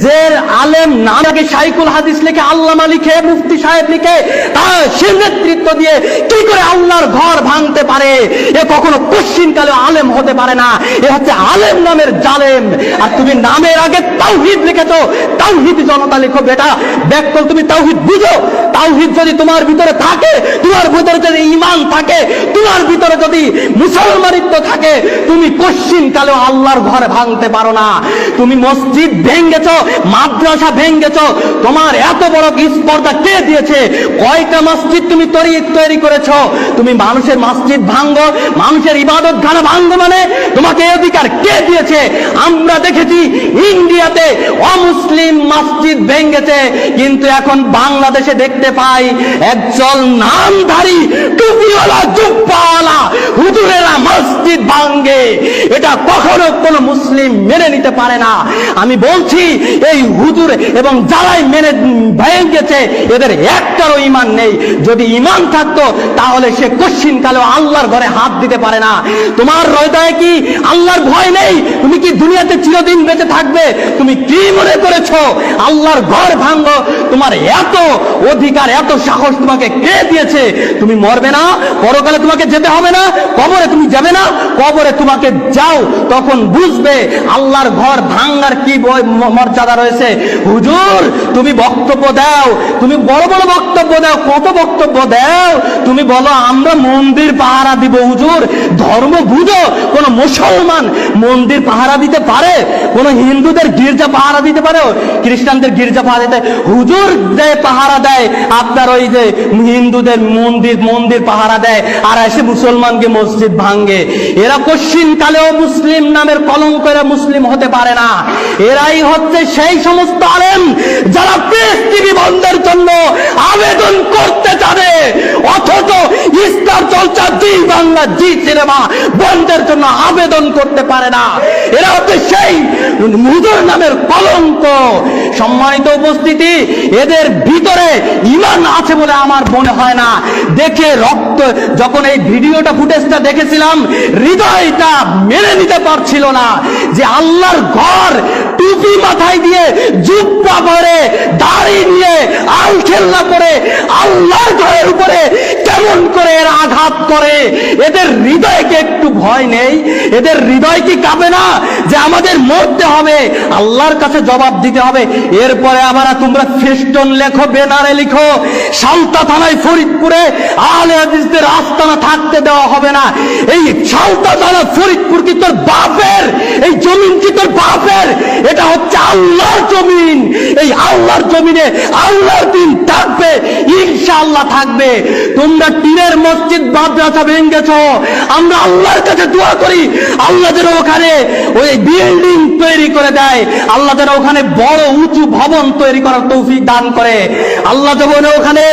যে আলেম নামে শাইখুল হাদিস লিখে, আল্লামা লিখে, মুফতি সাহেব লিখে, তার সে নেতৃত্ব দিয়ে কি করে আল্লাহর ঘর ভাঙতে পারে? এ কখনো কোশ্চিনকালে আলেম হতে পারে না। এ হচ্ছে আলেম নামের জালেম। আর তুমি নামের আগে তাওহীদ লিখেছো। তাওহীদ জনতা লিখো বেটা, ব্যাককল তুমি তাওহীদ বুঝো। তাওহীদ যদি তোমার ভিতরে থাকে, তোমার ভিতরে যদি ঈমান থাকে, তোমার ভিতরে যদি মুসলমানিত্ব থাকে, তুমি কোশ্চিনকালেও আল্লাহর ঘর ভাঙতে পারো না। তুমি মসজিদ ভেঙেছো, মাদ্রাসা ভেঙেছো, তোমার এত বড় স্পর্ধা কে দিয়েছে? কয়টা মসজিদ তুমি তৈরি করেছো? তুমি মানুষের মসজিদ ভাঙো, মানুষের ইবাদতখানা ভাঙো, মানে তোমাকে এই অধিকার কে দিয়েছে? আমরা দেখেছি ইন্ডিয়াতে অমুসলিম মসজিদ ভেঙেছে, কিন্তু এখন বাংলাদেশে দেখতে পাই একজন নামধারী টুপিওয়ালা জুব্বাওয়ালা হুজুরেরা মসজিদ ভাঙে। এটা কখনো কোনো মুসলিম মেনে নিতে পারে না। আমি বলছি এই হুজুর এবং যারাই মেনে ভেঙেছে এদের একটারও ঈমান নেই। যদি ঈমান থাকতো তাহলে সে কোশ্চিনকালেও আল্লাহর ঘরে হাত দিতে পারে না। তোমার হৃদয়ে কি আল্লাহর ভয় নেই? তুমি কি দুনিয়াতে চিরদিন বেঁচে থাকবে? তুমি কি মনে করেছো আল্লাহর ঘর ভাঙো? তোমার এত অধিকার, এত সাহস তোমাকে কে দিয়েছে? তুমি মরবে না, পরকালে তোমাকে যেতে হবে না, কবরে তুমি যাবে না, কবরে তোমাকে যাও তখন বুঝবে আল্লাহর ঘর ভাঙার কি মর্যাদা রয়েছে। হুজুর তুমি বক্তব্য দাও, তুমি বড় বড় বক্তব্য দাও, কত বক্তব্য দাও, তুমি বলো আমরা মন্দির পাহারা দিব। হুজুর ধর্ম বুঝো। কোন মুসলমান মন্দির পাহারা দিতে পারে? কোন হিন্দুদের গির্জা পাহারা দিতে পারে? খ্রিস্টানদের গির্জা পাহারা দিতে? হুজুর যে পাহারা দেয় আপনার ওই যে হিন্দুদের মন্দির পাহারা দেয়, আর এসে মুসলমানকে মসজিদ ভাঙ্গে। এরা কোশ্চিনকালেও মুসলিম নামের কলঙ্ক, এরা মুসলিম হতে পারে না। এরাই হচ্ছে সেই সমস্ত আলেম যারা প্রেস টিভি বন্ধের জন্য আবেদন করতে যাবে, অথচ ইস্তার চর্চা, জি বাংলা, জি সিনেমা বন্ধের জন্য আবেদন করতে পারে না। এরা হচ্ছে সেই হুজুর নামের কলঙ্ক। সম্মানিত উপস্থিতি, এদের ভিতরে ঈমান আছে বলে আমার মনে হয় না। দেখে রক্ত, যখন এই ভিডিওটা ফুটেজটা দেখেছিলাম, হৃদয়টা মেনে নিতে পারছিল না যে আল্লাহর ঘর টুপি মাথায় দিয়ে, জুব্বা পরে, দাড়ি নিয়ে, আলখেল্লা পরে আল্লাহর ঘরের উপরে কেমন করে এরা আঘাত করে। এদের হৃদয়কে একটু ভয় নেই? এদের হৃদয় কি কাঁপে না যে আমাদের মরতে হবে, আল্লাহর কাছে জবাব দিতে হবে? এরপরে আবার তোমরা ফেস্টন লেখো, ব্যানারে লিখো সালতা থানায় ফরিদপুরে আহলে হাদিসদের আস্তানা থাকতে দেওয়া হবে না। এই সালতা থানা ফরিদপুর কি তোর বাপের? এই জমিন কি তোর বাপের? এটা হচ্ছে আল্লাহর জমিন। এই আল্লাহর জমিনে আল্লাহর দিন থাকবে, ইনশাআল্লাহ থাকবে। তোমরা টিনের মসজিদ মাদ্রাসা ভেঙেছো, আমরা আল্লাহর কাছে দোয়া করি আল্লাহ যেন ওখানে ওই বিল্ডিং তৈরি করে দেয়, আল্লাহ যেন ওখানে বড় উঁচু ভবন তৈরি করার তৌফিক দান করে, আল্লাহ যেন ওখানে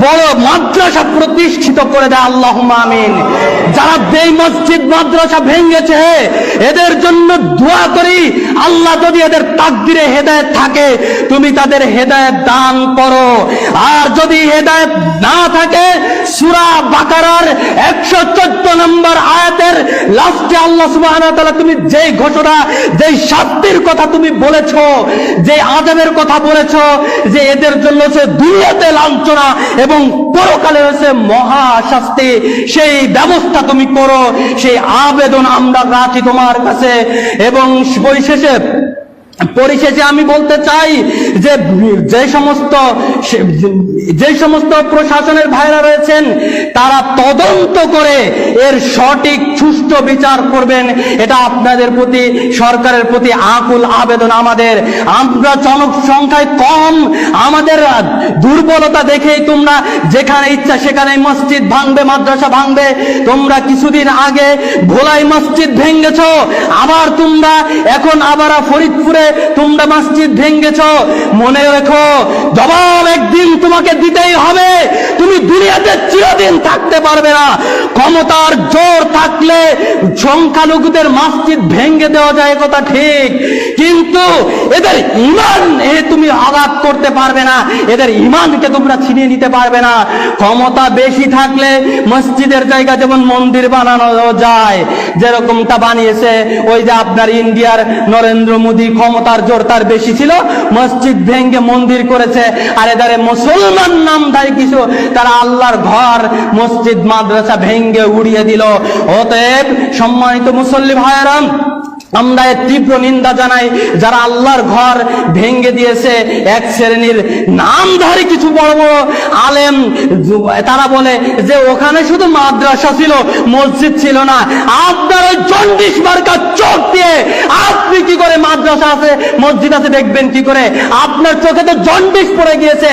বড় মাদ্রাসা প্রতিষ্ঠিত করে দেয়। আল্লাহুম্মা আমিন। যারা এই মসজিদ মাদ্রাসা ভেঙেছে এদের জন্য দোয়া করি, আল্লাহ যদি এদের তাকদিরে হেদায়েত থাকে তুমি তাদের হেদায়েত দান করো, আর যদি হেদায়েত না থাকে সূরা বাকারার 114 নম্বর আয়াতের লাস্টে আল্লাহ সুবহানাহু ওয়া তাআলা তুমি যেই ঘোষণা, যেই শাস্তির কথা তুমি বলেছো, যে আযাবের কথা বলেছো, যে এদের জন্য হচ্ছে দুনিয়াতে লাঞ্ছনা এবং পরকালে হচ্ছে মহা শাস্তি, সেই ব্যবস্থা তুমি করো। সেই আবেদন আমরা রাখি তোমার কাছে। এবং পরিশেষে আমি বলতে চাই যে যে সমস্ত প্রশাসনের ভাইরা রয়েছেন তারা তদন্ত করে এর সঠিক সুষ্ঠু বিচার করবেন, এটা আপনাদের প্রতি, সরকারের প্রতি আকুল আবেদন আমাদের। আমরা জনসংখ্যায় কম, আমাদের দুর্বলতা দেখেই তোমরা যেখানে ইচ্ছা সেখানে মসজিদ ভাঙবে, মাদ্রাসা ভাঙবে। তোমরা কিছুদিন আগে ভোলাই মসজিদ ভেঙেছো, আবার তোমরা এখন আবার ফরিদপুরে তোমরা মসজিদ ভেঙেছো। মনে রেখো জবাব একদিন তোমাকে দিতেই হবে। তুমি দুনিয়াতে চিরদিন থাকতে পারবে না। ক্ষমতার জোর থাকলে সংখ্যালঘুদের মসজিদ ভেঙে দেওয়া যায়, কথা ঠিক, কিন্তু এদের ঈমান তুমি আঘাত করতে পারবে না, এদের ঈমানকে তোমরা ছিনিয়ে নিতে পারবে না। ক্ষমতা বেশি থাকলে মসজিদের জায়গা যেমন মন্দির বানানো যায়, যেরকমটা বানিয়েছে ওই যে আপনার ইন্ডিয়ার নরেন্দ্র মোদী, ক্ষমতার জোর তার বেশি ছিল, মসজিদ ভেঙ্গে মন্দির করেছে। আর এদারে মুসলমান নামধারী কিছু তারা আল্লাহর ঘর, মসজিদ, মাদ্রাসা ভেঙ্গে উড়িয়ে দিল। অতএব সম্মানিত মুসল্লি ভাইয়েরা, আমরা এর তীব্র নিন্দা জানাই যারা আল্লাহর ঘর ভেঙ্গে দিয়েছে। এক শ্রেণীর নামধারী কিছু বড় বড় আলেম তারা বলে যে ওখানে শুধু মাদ্রাসা ছিল, মসজিদ ছিল না। আপনার ওই জন্ডিস মার্কা চোখ দিয়ে আপনি কি করে মাদ্রাসা আছে, মসজিদ আছে দেখবেন কি করে? আপনার চোখে তো জন্ডিস পড়ে গিয়েছে।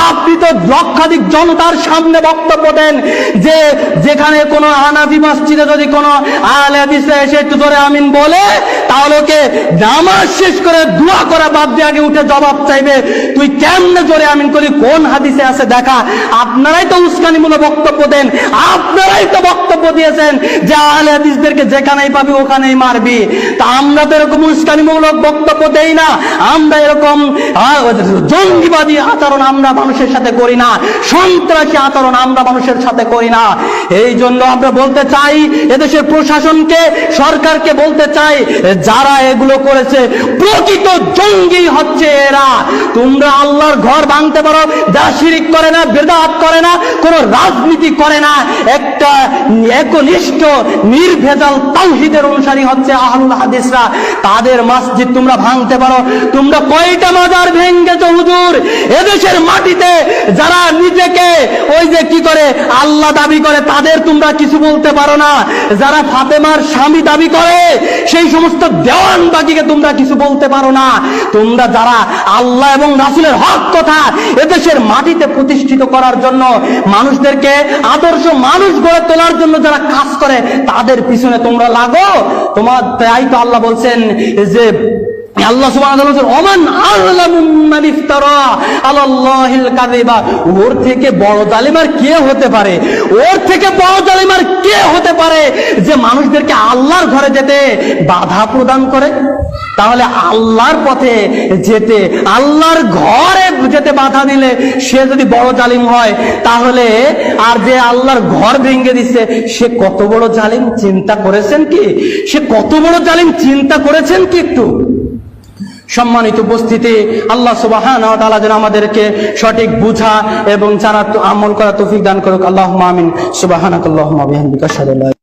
আপনি তো লক্ষাধিক জনতার সামনে বক্তব্য দেন যে যেখানে কোনো হানাফি মসজিদে যদি কোনো আহলে হাদিস এসে একটু ধরে আমিন বলে, তাহলে ওকে নামাজ শেষ করে দোয়া করা বাদ দিয়ে আগে উঠে জবাব চাইবে, তুই কেমনে জোরে আমিন করি, কোন হাদিসে আছে দেখা। আপনারাই তো উস্কানিমূলক বক্তব্য দেন, আপনারাই তো বক্তব্য দিয়েছেন যে আহলে হাদিসদেরকে যেখানেই পাবি ওখানেই মারবি। তা আমরা তো এরকম উস্কানিমূলক বক্তব্য দেই না, আমরা এরকম জঙ্গিবাদী আচরণ আমরা মানুষের সাথে করি না, সন্ত্রাসী আচরণ আমরা মানুষের সাথে করি না। এই জন্য আমরা বলতে চাই এদেশের প্রশাসনকে, সরকারকে বলতে চাই, যারা এগুলো করেছে প্রকৃত জঙ্গি হচ্ছে এরা। তোমরা আল্লাহর ঘর ভাঙতে পারো, যারা শিরিক করে না, বিদআত করে না, কোন রাজনীতি করে না, একটা একনিষ্ঠ নির্ভেজাল তাওহীদের অনুসারী হচ্ছে আহলুল হাদিসরা, তাদের মসজিদ তোমরা ভাঙতে পারো। তোমরা কয়টা মাজার ভেঙ্গেছো হুজুর এদেশের মাটিতে? যারা নিজেকে ওই যে কি করে আল্লাহ দাবি করে তাদের তোমরা কিছু বলতে পারো না। যারা ফাতেমার স্বামী দাবি করে সেই সমস্ত দেওয়ান বাগিকে তোমরা কিছু বলতে পারো না। তোমরা যারা আল্লাহ এবং রাসূলের হক কথা এদেশের মাটিতে প্রতিষ্ঠিত করার জন্য, মানুষদেরকে আদর্শ মানুষ গড়ে তোলার জন্য যারা কাজ করে, তাদের পিছনে তোমরা লাগো। তোমার তাই তো আল্লাহ বলছেন যে আল্লাহ সুবহানাহু ওয়া তাআলা বলেন ওমান আযলামু মিম্মান ইফতারা আলাল্লাহিল কাযিবা। ওর থেকে বড় জালিম আর কে হতে পারে? ওর থেকে বড় জালিম আর কে হতে পারে যে মানুষদেরকে আল্লাহর ঘরে যেতে বাধা প্রদান করে? তাহলে আল্লাহর পথে যেতে, আল্লাহর ঘরে যেতে বাধা দিলে সে যদি বড় জালিম হয়, তাহলে আর যে আল্লাহর ঘর ভেঙে দিচ্ছে সে কত বড় জালিম চিন্তা করেছেন কি? সে কত বড় জালিম চিন্তা করেছেন কি একটু? সম্মানিত উপস্থিতি, আল্লাহ সুবহানাহু ওয়া তাআলা যেন আমাদেরকে সঠিক বুঝা এবং জানার আমল করা তৌফিক দান করুক। আল্লাহুম্মা আমিন। সুবহানাকাল্লাহুম্মা ওয়া বিহামদিকা আশহাদু আল্লা